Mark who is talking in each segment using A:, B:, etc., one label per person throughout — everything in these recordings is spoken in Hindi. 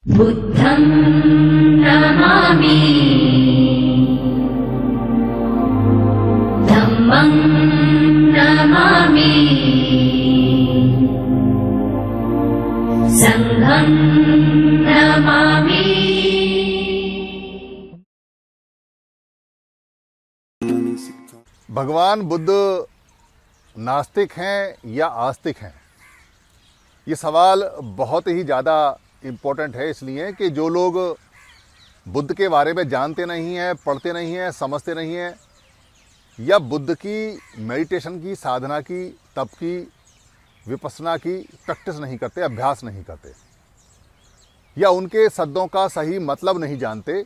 A: बुद्धं नमामि धम्मं नमामि संघं नमामि।
B: भगवान बुद्ध नास्तिक हैं या आस्तिक हैं? ये सवाल बहुत ही ज़्यादा इम्पोर्टेंट है, इसलिए कि जो लोग बुद्ध के बारे में जानते नहीं हैं, पढ़ते नहीं हैं, समझते नहीं हैं, या बुद्ध की मेडिटेशन की, साधना की, तप की, विपස්සना की प्रैक्टिस नहीं करते, अभ्यास नहीं करते, या उनके शब्दों का सही मतलब नहीं जानते,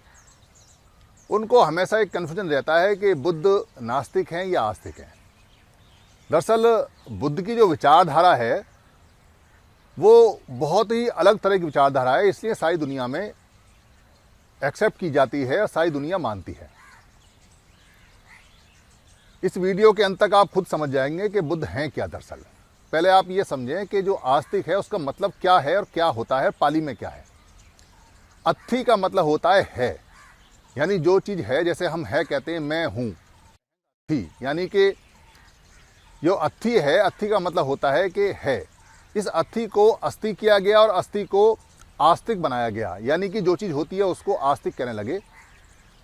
B: उनको हमेशा एक कन्फ्यूजन रहता है कि बुद्ध नास्तिक हैं या आस्तिक हैं। दरअसल बुद्ध की जो विचारधारा है वो बहुत ही अलग तरह की विचारधारा है, इसलिए सारी दुनिया में एक्सेप्ट की जाती है और सारी दुनिया मानती है। इस वीडियो के अंत तक आप खुद समझ जाएंगे कि बुद्ध हैं क्या। दरअसल पहले आप ये समझें कि जो आस्तिक है उसका मतलब क्या है और क्या होता है, पाली में क्या है। अत्थि का मतलब होता है, यानी जो चीज़ है, जैसे हम है कहते हैं मैं हूँ, अत्थि यानी कि जो अत्थि है, अत्थि का मतलब होता है कि है। इस अत्थि को अस्थि किया गया और अस्थि को आस्तिक बनाया गया, यानी कि जो चीज़ होती है उसको आस्तिक कहने लगे।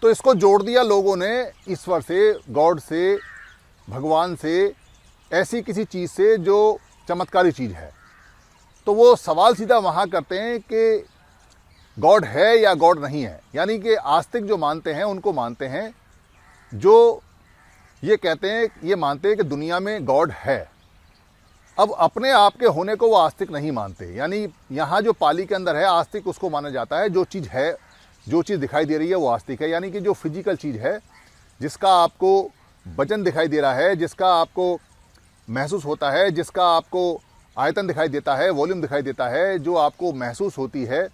B: तो इसको जोड़ दिया लोगों ने ईश्वर से, गॉड से, भगवान से, ऐसी किसी चीज़ से जो चमत्कारी चीज़ है। तो वो सवाल सीधा वहाँ करते हैं कि गॉड है या गॉड नहीं है। यानी कि आस्तिक जो मानते हैं उनको मानते हैं, जो ये कहते हैं, ये मानते हैं कि दुनिया में गॉड है। अब अपने आप के होने को वो आस्तिक नहीं मानते। यानी यहाँ जो पाली के अंदर है, आस्तिक उसको माना जाता है जो चीज़ है, जो चीज़ दिखाई दे रही है वो आस्तिक है। यानी कि जो फिजिकल चीज़ है, जिसका आपको वजन दिखाई दे रहा है, जिसका आपको महसूस होता है, जिसका आपको आयतन दिखाई देता है, वॉल्यूम दिखाई देता है, जो आपको महसूस होती है,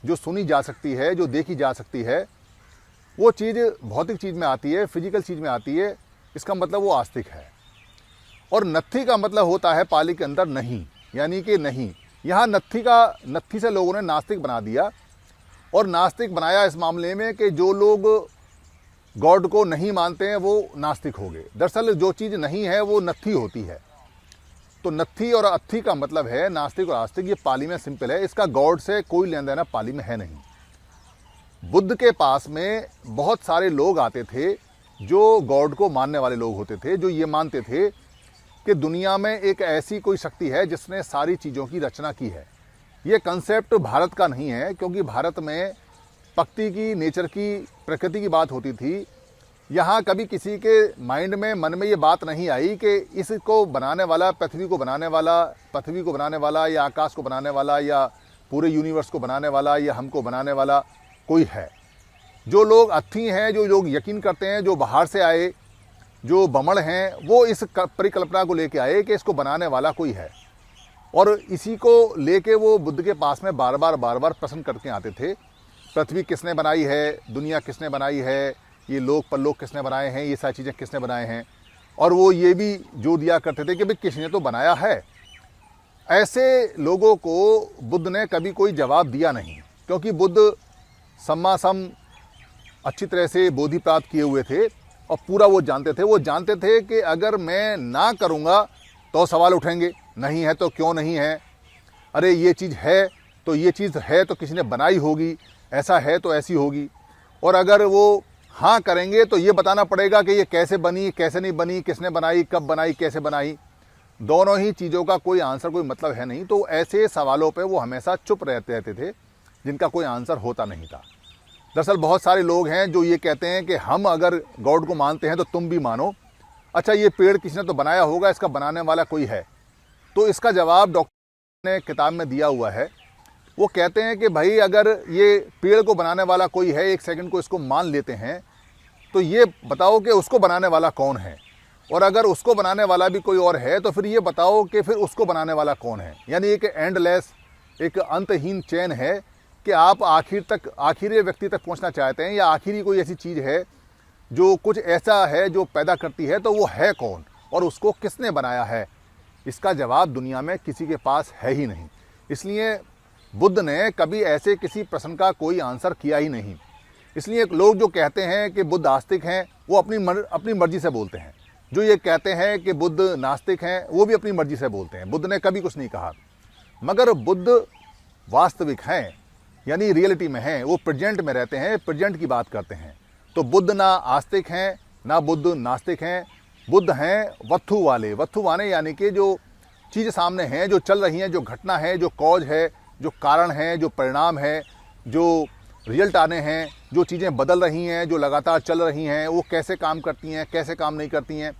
B: जो सुनी जा सकती है, जो देखी जा सकती है, वो चीज़ भौतिक चीज़ में आती है, फिजिकल चीज़ में आती है। इसका मतलब वो आस्तिक है। और नत्थी का मतलब होता है पाली के अंदर नहीं, यानी कि नहीं। यहाँ नत्थी से लोगों ने नास्तिक बना दिया, और नास्तिक बनाया इस मामले में कि जो लोग गॉड को नहीं मानते हैं वो नास्तिक हो गए। दरअसल जो चीज़ नहीं है वो नत्थी होती है। तो नत्थी और अत्थी का मतलब है नास्तिक और आस्तिक। ये पाली में सिंपल है, इसका गॉड से कोई लेन देना पाली में है नहीं। बुद्ध के पास में बहुत सारे लोग आते थे जो गॉड को मानने वाले लोग होते थे, जो ये मानते थे कि दुनिया में एक ऐसी कोई शक्ति है जिसने सारी चीज़ों की रचना की है। ये कंसेप्ट भारत का नहीं है, क्योंकि भारत में प्रकृति की, नेचर की, प्रकृति की बात होती थी। यहाँ कभी किसी के माइंड में, मन में ये बात नहीं आई कि इसको बनाने वाला, पृथ्वी को बनाने वाला या आकाश को बनाने वाला या पूरे यूनिवर्स को बनाने वाला या हमको बनाने वाला कोई है। जो लोग अत्थी हैं, जो लोग यकीन करते हैं, जो बाहर से आए, जो बमड़ हैं, वो इस परिकल्पना को लेके आए कि इसको बनाने वाला कोई है, और इसी को लेके वो बुद्ध के पास में बार बार प्रश्न करके आते थे। पृथ्वी किसने बनाई है, दुनिया किसने बनाई है, ये लोक परलोक किसने बनाए हैं, ये सारी चीज़ें किसने बनाए हैं। और वो ये भी जोर दिया करते थे कि भाई किसी ने तो बनाया है। ऐसे लोगों को बुद्ध ने कभी कोई जवाब दिया नहीं, क्योंकि बुद्ध सम्मा सम अच्छी तरह से बोधि प्राप्त किए हुए थे और पूरा वो जानते थे कि अगर मैं ना करूँगा तो सवाल उठेंगे, नहीं है तो क्यों नहीं है, अरे ये चीज़ है तो ये चीज़ है तो किसी ने बनाई होगी, ऐसा है तो ऐसी होगी। और अगर वो हाँ करेंगे तो ये बताना पड़ेगा कि ये कैसे बनी, कैसे नहीं बनी, किसने बनाई, कब बनाई, कैसे बनाई। दोनों ही चीज़ों का कोई आंसर, कोई मतलब है नहीं। तो ऐसे सवालों पे वो हमेशा चुप रहते थे, जिनका कोई आंसर होता नहीं था। दरअसल बहुत सारे लोग हैं जो ये कहते हैं कि हम अगर गॉड को मानते हैं तो तुम भी मानो। अच्छा, ये पेड़ किसी ने तो बनाया होगा, इसका बनाने वाला कोई है। तो इसका जवाब डॉक्टर ने किताब में दिया हुआ है। वो कहते हैं कि भाई अगर ये पेड़ को बनाने वाला कोई है, एक सेकंड को इसको मान लेते हैं, तो ये बताओ कि उसको बनाने वाला कौन है, और अगर उसको बनाने वाला भी कोई और है तो फिर ये बताओ कि फिर उसको बनाने वाला कौन है। यानी एक एंडलेस, एक अंतहीन चेन है कि आप आखिरी व्यक्ति तक पहुंचना चाहते हैं, या आखिरी कोई ऐसी चीज़ है जो कुछ ऐसा है जो पैदा करती है, तो वो है कौन और उसको किसने बनाया है। इसका जवाब दुनिया में किसी के पास है ही नहीं। इसलिए बुद्ध ने कभी ऐसे किसी प्रश्न का कोई आंसर किया ही नहीं। इसलिए लोग जो कहते हैं कि बुद्ध आस्तिक हैं वो अपनी मर्जी से बोलते हैं। जो ये कहते हैं कि बुद्ध नास्तिक हैं वो भी अपनी मर्जी से बोलते हैं। बुद्ध ने कभी कुछ नहीं कहा। मगर बुद्ध वास्तविक हैं, यानी रियलिटी में हैं, वो प्रेजेंट में रहते हैं, प्रेजेंट की बात करते हैं। तो बुद्ध ना आस्तिक हैं ना बुद्ध नास्तिक हैं। बुद्ध हैं वत्थु वाले यानी कि जो चीज़ सामने हैं, जो चल रही हैं, जो घटना है, जो कॉज है, जो कारण है, जो परिणाम है, जो रिजल्ट आने हैं, जो चीज़ें बदल रही हैं, जो लगातार चल रही हैं, वो कैसे काम करती हैं, कैसे काम नहीं करती हैं,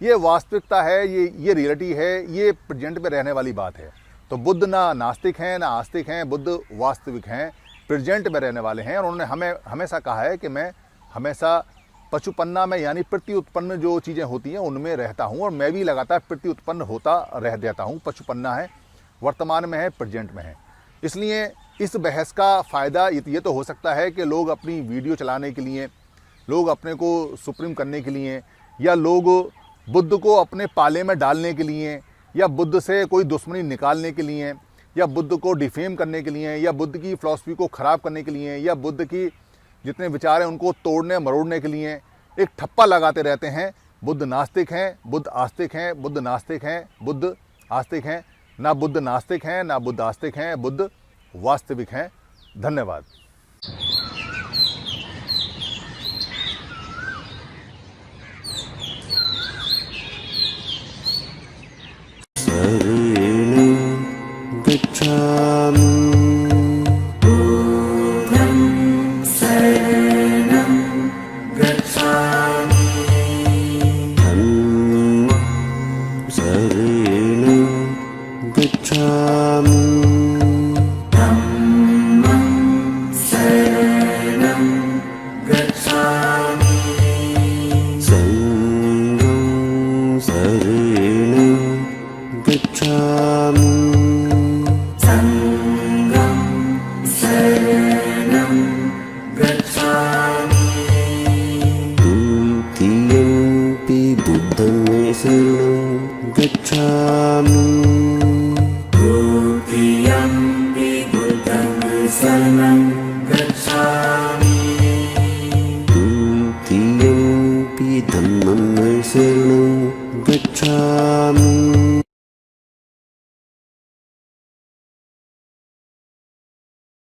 B: ये वास्तविकता है, ये रियलिटी है, ये प्रेजेंट में रहने वाली बात है। तो बुद्ध ना नास्तिक हैं ना आस्तिक हैं, बुद्ध वास्तविक हैं, प्रेजेंट में रहने वाले हैं। और उन्होंने हमें हमेशा कहा है कि मैं हमेशा पशुपन्ना में यानी प्रति उत्पन्न जो चीज़ें होती हैं उनमें रहता हूँ, और मैं भी लगातार प्रति उत्पन्न होता रह जाता हूँ। पशुपन्ना है, वर्तमान में है, प्रेजेंट में है। इसलिए इस बहस का फ़ायदा ये तो हो सकता है कि लोग अपनी वीडियो चलाने के लिए, लोग अपने को सुप्रीम करने के लिए, या लोग बुद्ध को अपने पाले में डालने के लिए, या बुद्ध से कोई दुश्मनी निकालने के लिए, या बुद्ध को डिफेम करने के लिए, या बुद्ध की फ़िलॉसफी को ख़राब करने के लिए, या बुद्ध की जितने विचार हैं उनको तोड़ने मरोड़ने के लिए एक ठप्पा लगाते रहते हैं। बुद्ध नास्तिक हैं, बुद्ध आस्तिक हैं, बुद्ध नास्तिक हैं, बुद्ध आस्तिक हैं। ना बुद्ध नास्तिक हैं ना बुद्ध आस्तिक हैं, बुद्ध वास्तविक हैं। धन्यवाद।
C: शरणं गच्छामि शरणं गच्छामि।